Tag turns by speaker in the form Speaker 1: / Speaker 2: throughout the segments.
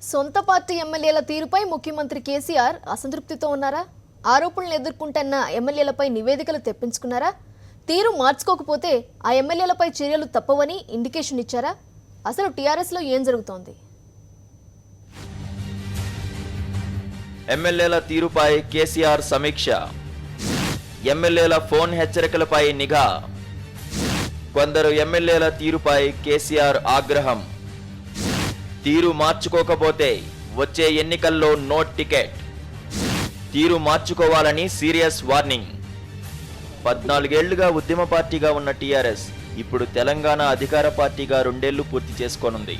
Speaker 1: సొంత పార్టీ ఎమ్మెల్యేల తీరుపై ముఖ్యమంత్రి కేసీఆర్ అసంతృప్తితో ఉన్నారా? ఆరోపణలు ఎదుర్కొంటున్న ఎమ్మెల్యేలపై నివేదికలు తెప్పించుకున్నారా? తీరు మార్చుకోకపోతే ఆ ఎమ్మెల్యేలపై చర్యలు తప్పవని ఇండికేషన్ ఇచ్చారా? అసలు టీఆర్ఎస్ లో ఏం జరుగుతోంది?
Speaker 2: ఎమ్మెల్యేల తీరుపై కేసీఆర్ సమీక్ష, ఎమ్మెల్యేల ఫోన్ హెచ్చరికలపై నిఘా, కొందరు ఎమ్మెల్యేల తీరుపై కేసీఆర్ ఆగ్రహం, తీరు మార్చుకోకపోతే వచ్చే ఎన్నికల్లో నో టికెట్, తీరు మార్చుకోవాలని సీరియస్ వార్నింగ్. 14 ఏళ్లుగా ఉద్యమ పార్టీగా ఉన్న టీఆర్ఎస్ ఇప్పుడు తెలంగాణ అధికార పార్టీగా 2 ఏళ్లు పూర్తి చేసుకోనుంది.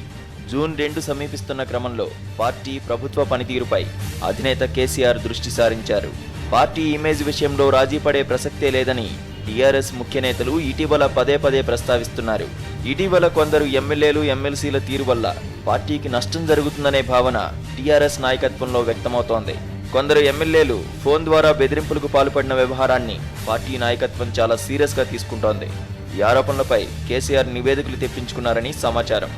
Speaker 2: జూన్ 2 సమీపిస్తున్న క్రమంలో పార్టీ ప్రభుత్వ పనితీరుపై అధినేత కేసీఆర్ దృష్టి సారించారు. పార్టీ ఇమేజ్ విషయంలో రాజీ పడే ప్రసక్తే లేదని టీఆర్ఎస్ ముఖ్య నేతలు ఇటీవల పదే ప్రస్తావిస్తున్నారు. ఇటీవల కొందరు ఎమ్మెల్యేలు ఎమ్మెల్సీల తీరు వల్ల పార్టీకి నష్టం జరుగుతుందనే భావన టీఆర్ఎస్ నాయకత్వంలో వ్యక్తమవుతోంది. కొందరు ఎమ్మెల్యేలు ఫోన్ ద్వారా బెదిరింపులకు పాల్పడిన వ్యవహారాన్ని పార్టీ నాయకత్వం చాలా సీరియస్ గా తీసుకుంటోంది. ఈ ఆరోపణలపై కేసీఆర్ నివేదికలు తెప్పించుకున్నారని సమాచారం.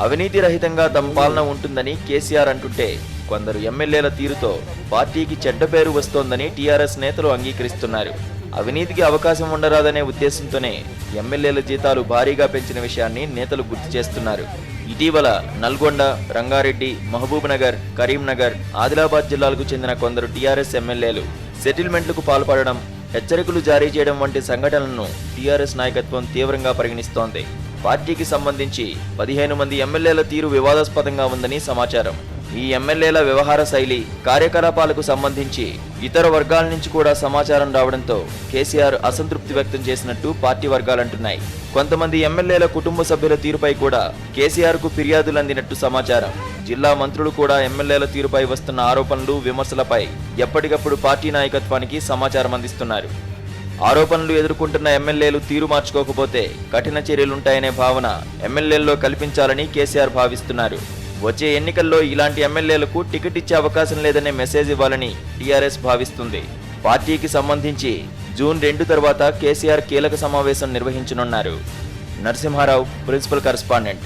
Speaker 2: అవినీతి రహితంగా తమ పాలన ఉంటుందని కేసీఆర్ అంటుంటే కొందరు ఎమ్మెల్యేల తీరుతో పార్టీకి చెడ్డ పేరు వస్తోందని టీఆర్ఎస్ నేతలు అంగీకరిస్తున్నారు. అవినీతికి అవకాశం ఉండరాదనే ఉద్దేశంతోనే ఎమ్మెల్యేల జీతాలు భారీగా పెంచిన విషయాన్ని నేతలు గుర్తు చేస్తున్నారు. ఇటీవల నల్గొండ, రంగారెడ్డి, మహబూబ్నగర్, కరీంనగర్, ఆదిలాబాద్ జిల్లాలకు చెందిన కొందరు టీఆర్ఎస్ ఎమ్మెల్యేలు సెటిల్మెంట్లకు పాల్పడడం, హెచ్చరికలు జారీ చేయడం వంటి సంఘటనలను టీఆర్ఎస్ నాయకత్వం తీవ్రంగా పరిగణిస్తోంది. పార్టీకి సంబంధించి 15 మంది ఎమ్మెల్యేల తీరు వివాదాస్పదంగా ఉందని సమాచారం. ఈ ఎమ్మెల్యేల వ్యవహార శైలి, కార్యకలాపాలకు సంబంధించి ఇతర వర్గాల నుంచి కూడా సమాచారం రావడంతో కేసీఆర్ అసంతృప్తి వ్యక్తం చేసినట్టు పార్టీ వర్గాలంటున్నాయి. కొంతమంది ఎమ్మెల్యేల కుటుంబ సభ్యుల తీరుపై కూడా కేసీఆర్ కు ఫిర్యాదులు అందినట్టు సమాచారం. జిల్లా మంత్రులు కూడా ఎమ్మెల్యేల తీరుపై వస్తున్న ఆరోపణలు, విమర్శలపై ఎప్పటికప్పుడు పార్టీ నాయకత్వానికి సమాచారం అందిస్తున్నారు. ఆరోపణలు ఎదుర్కొంటున్న ఎమ్మెల్యేలు తీరు మార్చుకోకపోతే కఠిన చర్యలుంటాయనే భావన ఎమ్మెల్యేల్లో కల్పించాలని కేసీఆర్ భావిస్తున్నారు. వచ్చే ఎన్నికల్లో ఇలాంటి ఎమ్మెల్యేలకు టికెట్ ఇచ్చే అవకాశం లేదనే మెసేజ్ ఇవ్వాలని టీఆర్ఎస్ భావిస్తుంది. పార్టీకి సంబంధించి జూన్ 2 తర్వాత కేసీఆర్ కీలక సమావేశం నిర్వహించనున్నారు. Narasimha Rao, principal correspondent.